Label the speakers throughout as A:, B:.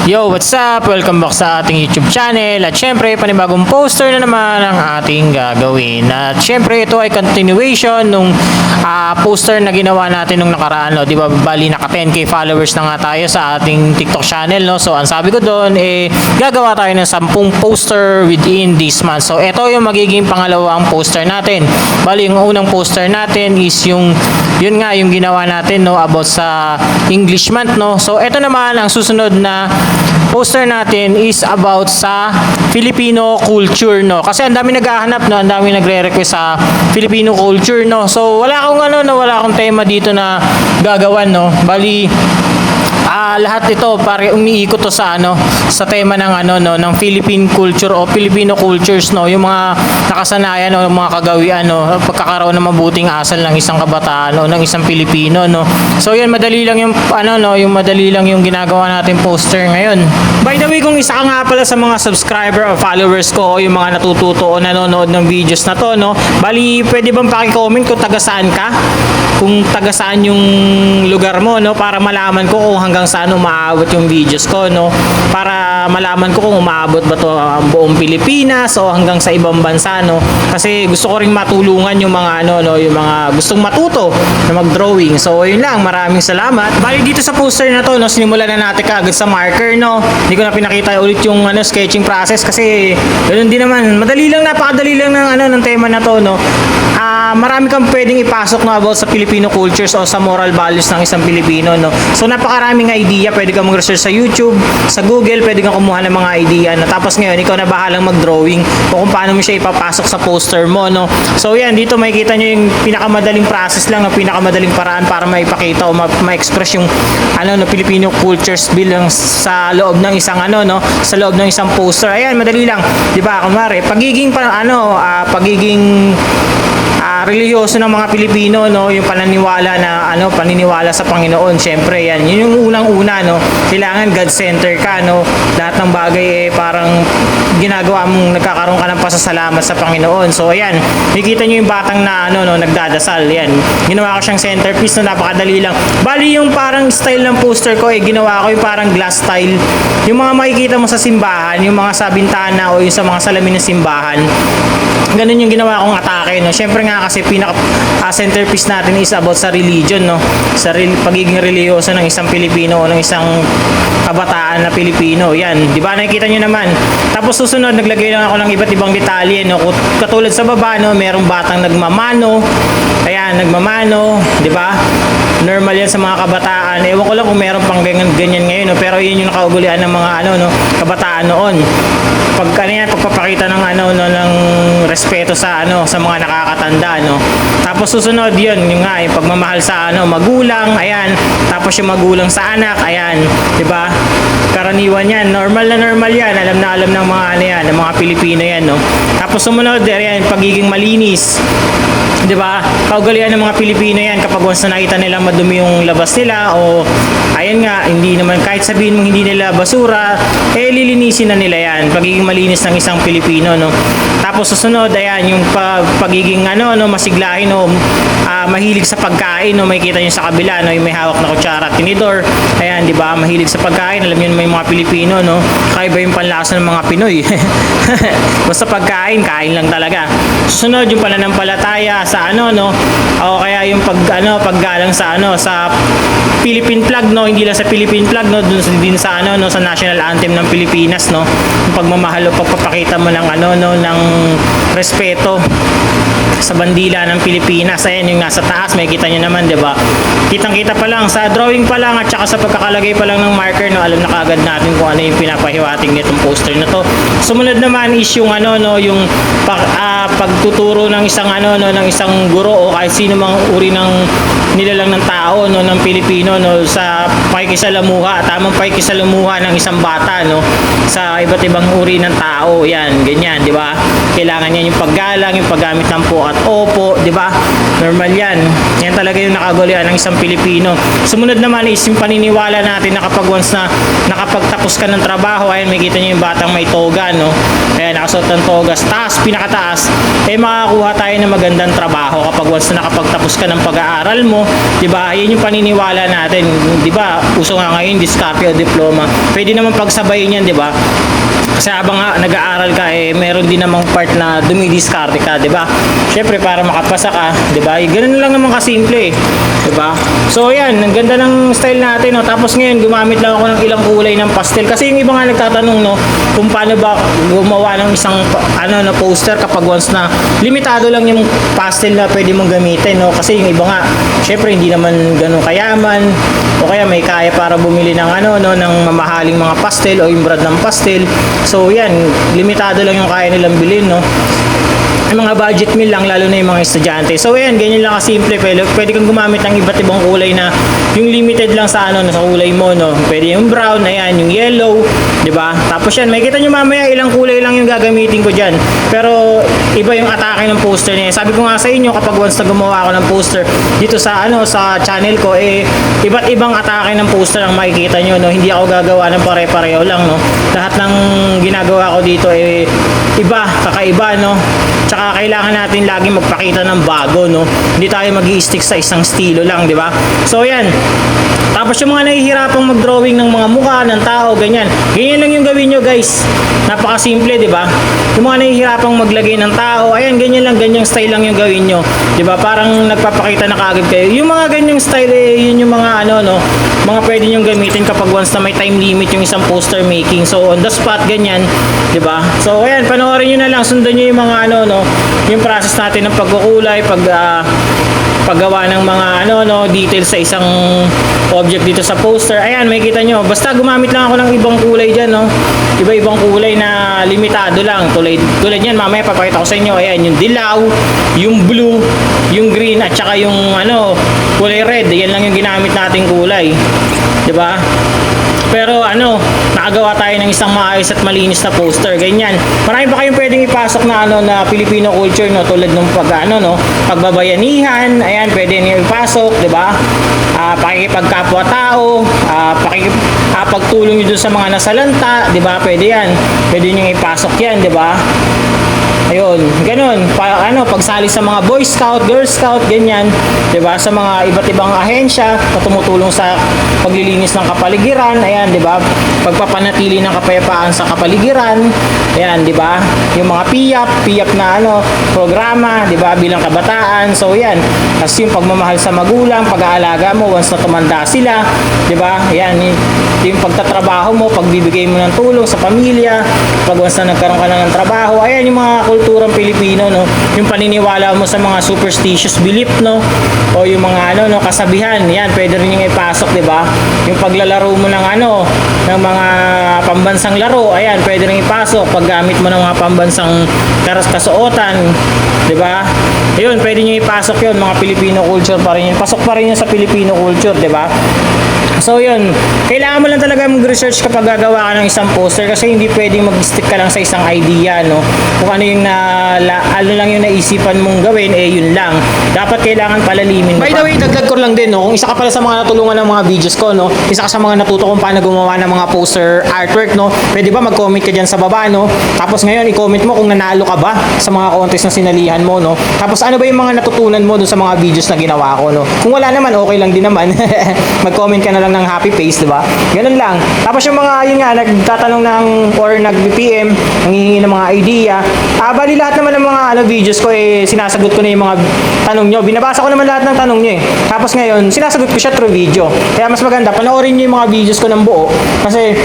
A: Yo, what's up? Welcome back sa ating YouTube channel. At syempre, panibagong poster na naman ang ating gagawin. At syempre, ito ay continuation nung poster na ginawa natin nung nakaraan. No? Di ba, bali naka 10k followers na nga tayo sa ating TikTok channel. No? So, ang sabi ko doon, gagawa tayo ng 10 poster within this month. So, ito yung magiging pangalawang poster natin. Bali, yung unang poster natin is yun nga, yung ginawa natin, no, about sa English month, no. So, ito naman, ang susunod na poster natin is about sa Filipino culture, no. Kasi ang dami naghahanap, no, ang dami nagre-request sa Filipino culture, no. So, wala akong tema dito na gagawan, no. Bali, lahat ito pare umiikot to sa sa tema ng ng Philippine culture o Filipino cultures, no, yung mga nakasanayan o mga kagawian, no, pagkakaroon ng mabuting asal ng isang kabataan o ng isang Pilipino, no. So yan, madali lang yung madali lang yung ginagawa natin poster ngayon. By the way, kung isa ka nga pala sa mga subscriber o followers ko o yung mga natututo o nanonood ng videos na to, no, bali pwede bang paki-comment kung taga saan ka? Kung taga saan yung lugar mo, no, para malaman ko kung hanggang saan umaabot yung videos ko, no, para malaman ko kung umaabot ba to ang buong Pilipinas o hanggang sa ibang bansa, no, kasi gusto ko ring matulungan yung mga yung mga gustong matuto na mag-drawing. So yun lang, maraming salamat. Bali dito sa poster na to, no, sinimulan na natin kaagad sa marker, no. Hindi ko na pinakita ulit yung sketching process kasi ganoon din naman, napakadali lang ng ng tema na to, no. Marami kang pwedeng ipasok na about sa Filipino cultures o sa moral values ng isang Pilipino, no. So napakaraming idea, pwede kang mag-research sa YouTube, sa Google, pwede kang kumuha ng mga idea, no. Tapos ngayon ikaw na bahalang mag-drawing o kung paano mo siya ipapasok sa poster mo, no. So yan, dito makikita nyo yung pinakamadaling process lang, pinakamadaling paraan para maipakita o ma-express yung Filipino cultures bilang sa loob ng isang sa loob ng isang poster. Ayan, madali lang, 'di ba? Kunwari, pagiging relihiyoso ng mga Pilipino, no, yung paniniwala na paniniwala sa Panginoon. Syempre yan, yun yung unang-una, no. Kailangan God center ka, no. Lahat ng bagay parang ginagawa mong nagkakaroon ka ng pasasalamat sa Panginoon. So ayan, nakikita niyo yung batang na nagdadasal. Yan, ginawa ko siyang centerpiece, no, napakadali lang. Bali yung parang style ng poster ko, ginawa ko yung parang glass style. Yung mga makikita mo sa simbahan, yung mga sa bintana o yung sa mga salamin ng simbahan. Ganun yung ginawa kong atake, no. Syempre nga kasi centerpiece natin is about sa religion, no. Sa pagiging relihiyoso ng isang Pilipino o ng isang kabataan na Pilipino. Yan, 'di ba? Nakikita niyo naman. Tapos susunod, naglagay lang ako ng iba't ibang detalye, no. Katulad sa baba, no, merong batang nagmamano. Ayan, nagmamano, 'di ba? Normal yan sa mga kabataan. Ewan ko lang kung meron pang ganyan ngayon, no. Pero yun yung nakaugalian ng mga kabataan noon. Pagpapakita ng ng respeto sa sa mga nakakatanda, no. Tapos susunod yun, yung pagmamahal sa magulang, ayan. Tapos yung magulang sa anak, ayan, 'di ba? Karaniwan yan, normal yan. Alam ng mga ng mga Pilipino yan, no. Tapos sumunod, ayan, pagiging malinis. 'Di ba? Kaugalian ng mga Pilipino yan, kapag once na nakita nila madumi yung labas nila o ayan nga, hindi naman kahit sabihin mong hindi nila basura, lilinisin na nila yan. Pagiging malinis ng isang Pilipino, no. Tapos susunod, ayan, yung pagiging masiglahin o mahilig sa pagkain, no. Makikita niyo sa kabila, no, yung may hawak na kutsara at tinidor. Ayan, 'di ba? Mahilig sa pagkain. Alam niyo may mga Pilipino, no. Kaiba yung panlasa ng mga Pinoy. Basta pagkain, kain lang talaga. Susunod yung pananampalataya sa o kaya yung paggalang sa sa Philippine flag, no. Hindi lang sa Philippine flag, no, dun din sa sa national anthem ng Pilipinas, no. Yung pagmamahal o pagpapakita mo ng ng respeto sa bandila ng Pilipinas. Ayan yung nasa taas, makikita nyo naman, 'di ba? Kitang-kita pa lang sa drawing pa lang at saka sa pagkakalagay pa lang ng marker, no, alam na kaagad natin kung ano yung pinapahiwatig nitong poster na to. Sumunod naman is yung yung pagtuturo ng isang ng isang guro o kahit sino mang uri ng nilalang ng tao, no, ng Pilipino, no, sa pakikisalamuha, tamang pakikisalamuha ng isang bata, no, sa iba't ibang uri ng tao. Yan, ganyan, 'di ba? Kailangan yan yung paggalang, yung paggamit ng po at opo, 'di ba? Normal yan. Yan talaga yung nakagalian ng isang Pilipino. Sumunod naman is yung paniniwala natin na kapag once na nakapagtapos ka ng trabaho, ayan, makita nyo yung batang may toga, no? Ayan, nakasuot ng toga. Taas, pinakataas, makakuha tayo ng magandang trabaho kapag once na nakapagtapos ka ng pag-aaral mo, di ba? Yan yung paniniwala natin, di ba? Uso nga ngayon, diskarte o diploma. Pwede naman pagsabayin yan, di ba? Kasi habang nag-aaral ka, meron din namang part na dumidiskarte ka, di ba? Syempre, para makapasa ka, di ba? Ganun lang naman kasimple, di ba? So, yan, ang ganda ng style natin, no? Tapos ngayon, gumamit lang ako ng ilang kulay ng pastel. Kasi yung iba nga nagtatanong, no, kung paano ba gumawa ng isang, na poster kapag once na limitado lang yung pastel na pwede mong gamitin, no? Kasi yung iba nga, syempre, hindi naman ganun kayaman, o kaya may kaya para bumili ng, ng mamahaling mga pastel o yung brand ng pastel. So yan, limitado lang yung kaya nilang bilhin, no? Yung mga budget meal lang, lalo na yung mga estudyante. So yan, ganyan lang kasimple. Pwede kang gumamit ng iba't ibang kulay na yung limited lang sa sa kulay mo, no? Pwede yung brown, ayan, yung yellow, di ba? Tapos yan, makikita nyo mamaya ilang kulay lang yung gagamitin ko dyan. Pero iba yung atake ng poster niya. Sabi ko nga sa inyo, kapag once na gumawa ako ng poster dito sa sa channel ko, iba't ibang atake ng poster ang makikita nyo, no? Hindi ako gagawa ng pare-pareho lang, no? Lahat ng ginagawa ko dito iba, kakaiba, no? Tsaka kailangan natin lagi magpakita ng bago, no? Hindi tayo mag-i-stick sa isang estilo lang, di ba? So yan. Tapos yung mga nahihirapang mag-drawing ng mga mukha ng tao, ganyan. Ganyan lang yung gawin nyo, guys. Napakasimple, di ba? Yung mga nahihirapang maglagay ng tao, ayan, ganyan lang, ganyang style lang yung gawin nyo. Di ba? Parang nagpapakita na kaagad kayo. Yung mga ganyang style, yun yung mga mga pwede nyo gamitin kapag once na may time limit yung isang poster making. So on the spot, ganyan, di ba? So ayan, panoorin nyo na lang, sundan nyo yung mga yung process natin ng pagkukulay, paggawa ng mga details sa isang object dito sa poster. Ayan, makikita nyo. Basta gumamit lang ako ng ibang kulay dyan, no? Iba-ibang kulay na limitado lang. Tulad yan, mamaya papakita ko sa inyo. Ayan, yung dilaw, yung blue, yung green, at saka yung kulay red. Yan lang yung ginamit nating kulay. Diba? Pero nakagawa tayo ng isang maayos at malinis na poster, ganyan. Marami pa kayong pwedeng ipasok na na Filipino culture, no, tulad ng pagbabayanihan, ayan, pwede niyo ipasok, 'di ba? Pakikipagkapwa-tao, pagtulong niyo dun sa mga nasalanta, 'di ba? Pwede 'yan. Pwede niyo ipasok 'yan, 'di ba? Ayun, ganun. Pagsali sa mga Boy Scout, Girl Scout, ganyan. 'Di ba? Sa mga iba't ibang ahensya na tumutulong sa paglilinis ng kapaligiran, ayan, 'di ba? Pagpapanatili ng kapayapaan sa kapaligiran, ayan, 'di ba? Yung mga PIAP na programa, 'di ba, bilang kabataan. So, ayan. Kasi yung pagmamahal sa magulang, pag-aalaga mo once na tumanda sila, 'di ba? Ayan, yung pagtatrabaho mo, pagbibigay mo ng tulong sa pamilya, pag once na nagkaroon ka na ng trabaho, ayan yung mga kulturang Pilipino, no? Yung paniniwala mo sa mga superstitious belief, no? O yung mga kasabihan, yan, pwede rin yung ipasok, 'di ba? Yung paglalaro mo ng ng mga pambansang laro, ayan, pwede rin ipasok paggamit mo ng mga pambansang kasuotan, 'di ba? Ayun, pwede niyo ipasok 'yon, mga Filipino culture pa rin yun. Pasok pa rin yun sa Filipino culture, 'di ba? So yun, kailangan mo lang talaga mag-research kapag gagawa ka ng isang poster, kasi hindi pwedeng mag-stick ka lang sa isang idea, no? Kung ano yung lang yung naisipan mong gawin, yun lang. Dapat kailangan palalimin mo. By the way, dagdag ko lang din, no? Kung isa ka pala sa mga natulungan ng mga videos ko, no? Isa ka sa mga natuto kung paano gumawa ng mga poster artwork, no? Pwede ba mag-comment ka dyan sa baba, no? Tapos ngayon, i-comment mo kung nanalo ka ba sa mga contest na sinalihan mo, no? Tapos ano ba yung mga natutunan mo dun sa mga videos na ginawa ko, no? Kung wala naman, okay lang din naman. Mag-comment ka na lang ng happy face, diba? Ganun lang. Tapos yung mga, yun nga, nagtatanong ng, or nag-PM, nangihingi ng mga idea. Bali lahat naman ng mga videos ko, sinasagot ko na yung mga tanong nyo. Binabasa ko naman lahat ng tanong nyo, Tapos ngayon, sinasagot ko siya through video. Kaya mas maganda, panoorin nyo yung mga videos ko ng buo. Kasi,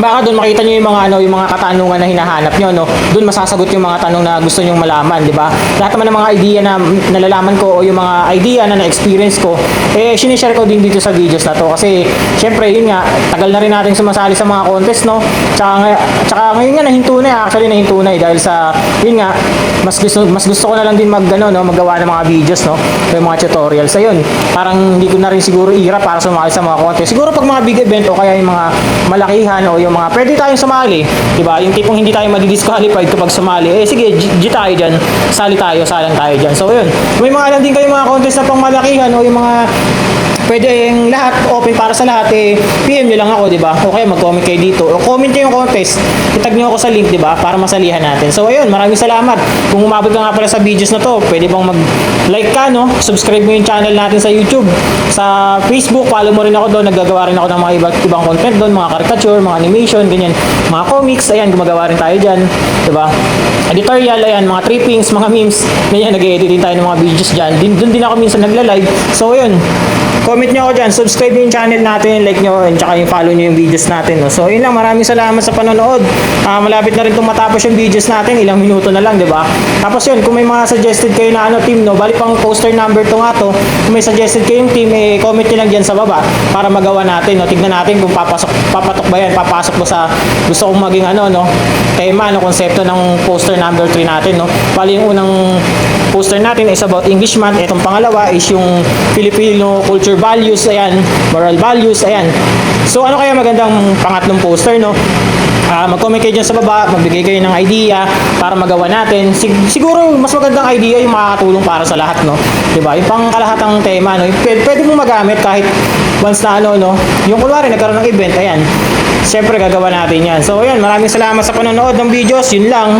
A: baka doon makita nyo yung mga, yung mga katanungan na hinahanap nyo, no? Doon masasagot yung mga tanong na gusto nyo malaman, diba? Lahat naman ng mga idea na nalalaman ko, o yung mga idea na na-experience ko, sinishare ko din dito sa videos na to. Kasi syempre, yun nga, tagal na rin natin sumasali sa mga contest, no? Tsaka ngayon nga, nahinto na, actually nahinto na, dahil sa, yun nga, mas gusto ko na lang din maggawa ng mga videos, no? Yung mga tutorials. Ayun, parang hindi ko na rin siguro ihirap para sumali sa mga contest. Siguro pag mga big event, o kaya yung mga malakihan, o yung mga pwede tayong sumali, diba? Yung tipong hindi tayo madi-disqualified kapag sumali, sige, G tayo dyan, salang tayo dyan. So, yun, may mga alam din kayo mga contest na pang malakihan, o yung mga pwede yung lahat, open para sa lahat, PM nyo lang ako, di ba? O kaya mag-comment kayo dito. O comment nyo yung contest, itag nyo ako sa link, di ba? Para masalihan natin. So ayun, maraming salamat. Kung umabot ka nga pala sa videos na to, pwede bang mag-like ka, no? Subscribe mo yung channel natin sa YouTube. Sa Facebook, follow mo rin ako doon. Naggagawa rin ako ng mga ibang content doon, mga caricature, mga animation, ganyan. Mga comics, ayan, gumagawa rin tayo dyan. Di ba? Editorial, ayan, mga trippings, mga memes, ganyan, nag-edit din tayo ng mga videos dyan. Doon din ako minsan nagla-live. So ayun, comment nyo ako dyan, subscribe nyo yung channel natin, like nyo, and tsaka yung follow nyo yung videos natin. No? So yun lang, maraming salamat sa panonood. Malapit na rin itong matapos yung videos natin, ilang minuto na lang, di ba? Tapos yun, kung may mga suggested kayo na team, no, bali pang poster number to nga to, kung may suggested kayong team, comment nyo lang dyan sa baba para magawa natin. No? Tignan natin kung papatok ba yan, papasok ba sa gusto kong maging tema, konsepto ng poster number 3 natin. No? Bali yung unang poster natin is about English month. Itong pangalawa is yung Filipino culture values, ayan, moral values, ayan. So ano kaya magandang pangatlong poster, no? Mag-comment kayo dyan sa baba, magbigay kayo ng idea para magawa natin. Siguro mas magandang idea yung makakatulong para sa lahat, no? Diba? Yung pangkalahatang tema, no? Pwede mo magamit kahit once na no? Yung kunwari nagkaroon ng event, ayan. Siyempre gagawa natin yan. So ayan, maraming salamat sa panonood ng videos. Yun lang.